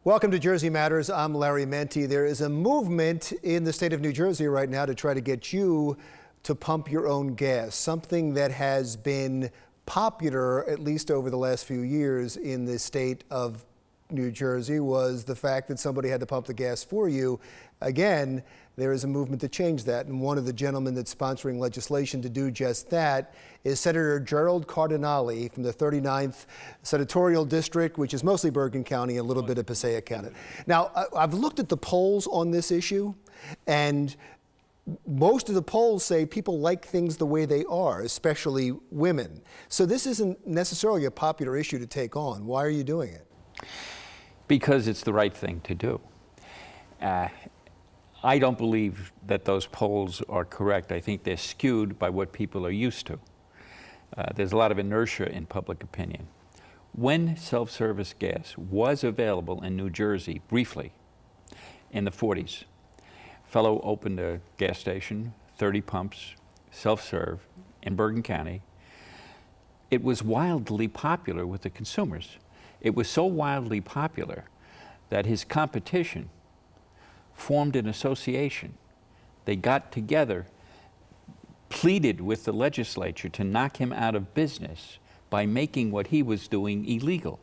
Welcome to Jersey Matters. I'm Larry Menti. There is a movement in the state of New Jersey right now to try to get you to pump your own gas, something that has been popular, at least over the last few years in the state of New Jersey, was the fact that somebody had to pump the gas for you. Again, there is a movement to change that, and one of the gentlemen that's sponsoring legislation to do just that is Senator Gerald Cardinale from the 39th Senatorial District, which is mostly Bergen County, a little bit of Passaic County. Now, I've looked at the polls on this issue, and most of the polls say people like things the way they are, especially women. So this isn't necessarily a popular issue to take on. Why are you doing it? Because it's the right thing to do. I don't believe that those polls are correct. I think they're skewed by what people are used to. There's a lot of inertia in public opinion. When self-service gas was available in New Jersey, briefly, in the 40s, a fellow opened a gas station, 30 pumps, self-serve, in Bergen County. It was wildly popular with the consumers. It was so wildly popular that his competition formed an association. They got together, pleaded with the legislature to knock him out of business by making what he was doing illegal.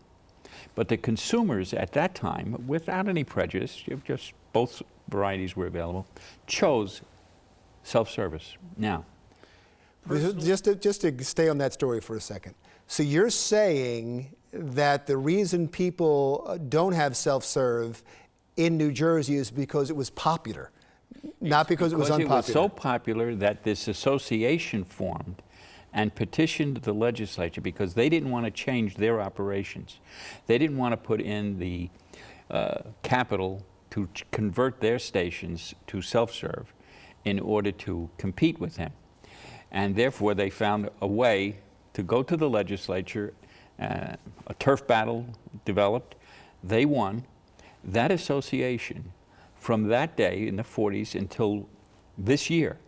But the consumers at that time, without any prejudice, just both varieties were available, chose self-service. Now, just to stay on that story for a second. So you're saying that the reason people don't have self-serve in New Jersey is because it was popular, not because it was unpopular. It was so popular that this association formed and petitioned the legislature because they didn't want to change their operations. They didn't want to put in the capital to convert their stations to self-serve in order to compete with him. And therefore they found a way to go to the legislature. A turf battle developed. They won. That association, from that day in the 40s until this year,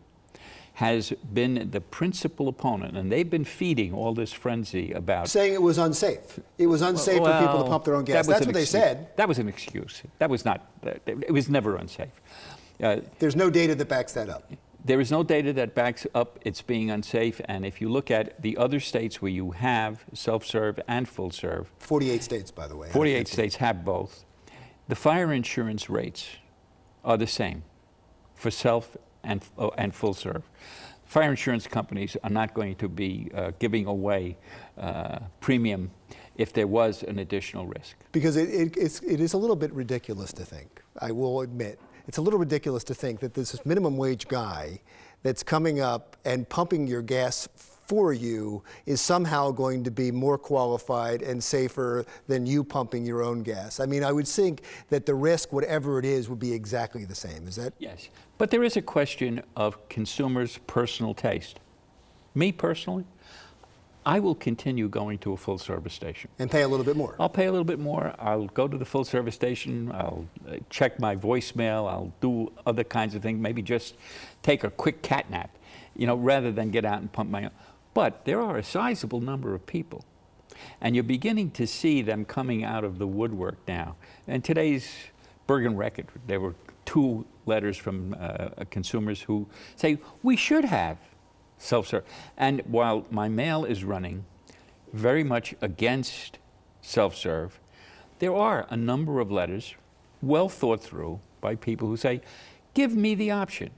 has been the principal opponent, and they've been feeding all this frenzy about saying it was unsafe. It was unsafe for people to pump their own gas. That's what they said. That was an excuse. That was not. It was never unsafe. There's no data that backs that up. There is no data that backs up it's being unsafe, and if you look at the other states where you have self-serve and full-serve. 48 states, by the way. 48 states have both. The fire insurance rates are the same for self and full-serve. Fire insurance companies are not going to be giving away premium if there was an additional risk. Because it is a little bit ridiculous to think, I will admit, it's a little ridiculous to think that this minimum wage guy that's coming up and pumping your gas for you is somehow going to be more qualified and safer than you pumping your own gas. I mean, I would think that the risk, whatever it is, would be exactly the same. Is that? Yes, but there is a question of consumers' personal taste. Me personally, I will continue going to a full-service station. And pay a little bit more. I'll pay a little bit more. I'll go to the full-service station. I'll check my voicemail. I'll do other kinds of things, maybe just take a quick cat nap, rather than get out and pump my own. But there are a sizable number of people, and you're beginning to see them coming out of the woodwork now. In today's Bergen Record, there were 2 letters from consumers who say, we should have self-serve. And while my mail is running very much against self-serve, there are a number of letters well thought through by people who say, give me the option.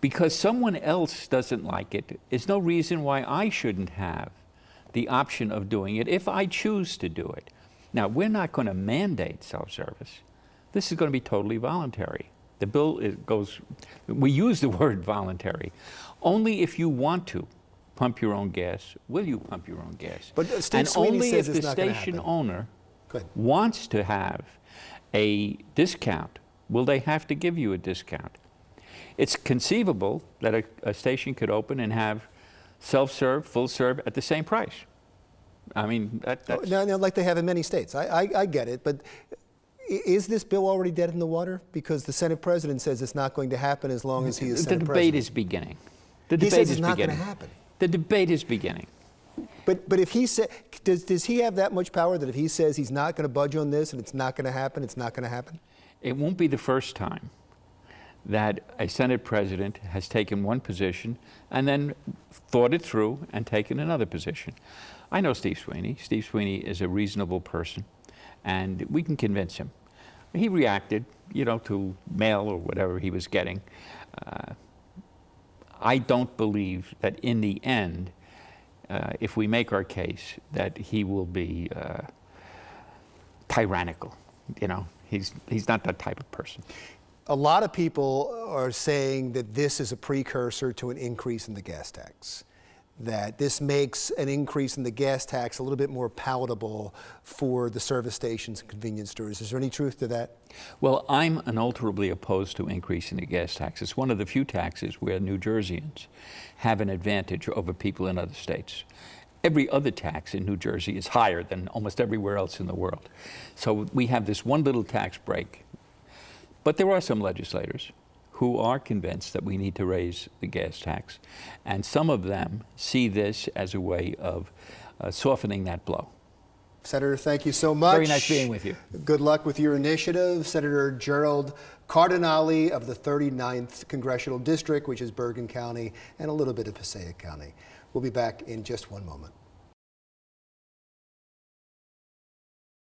Because someone else doesn't like it, there's no reason why I shouldn't have the option of doing it if I choose to do it. Now, we're not going to mandate self-service. This is going to be totally voluntary. The bill we use the word voluntary. Only if you want to pump your own gas, will you pump your own gas. But and only if the station owner wants to have a discount, will they have to give you a discount. It's conceivable that a station could open and have self-serve, full-serve at the same price. I mean, that's... Now, like they have in many states. I get it, but Is this bill already dead in the water? Because the Senate president says it's not going to happen as long as he is Senate The debate president. is beginning. The He debate says is it's not going beginning. to happen. The debate is beginning. But if he said, does he have that much power that if he says he's not going to budge on this and it's not going to happen, it's not going to happen? It won't be the first time that a Senate president has taken one position and then thought it through and taken another position. I know Steve Sweeney. Steve Sweeney is a reasonable person, and we can convince him. He reacted, to mail or whatever he was getting. I don't believe that in the end, if we make our case, that he will be tyrannical. He's not that type of person. A lot of people are saying that this is a precursor to an increase in the gas tax, that this makes an increase in the gas tax a little bit more palatable for the service stations and convenience stores. Is there any truth to that? Well, I'm unalterably opposed to increasing the gas tax. It's one of the few taxes where New Jerseyans have an advantage over people in other states. Every other tax in New Jersey is higher than almost everywhere else in the world. So we have this one little tax break. But there are some legislators who are convinced that we need to raise the gas tax. And some of them see this as a way of softening that blow. Senator, thank you so much. Very nice being with you. Good luck with your initiative. Senator Gerald Cardinale of the 39th Congressional District, which is Bergen County and a little bit of Passaic County. We'll be back in just one moment.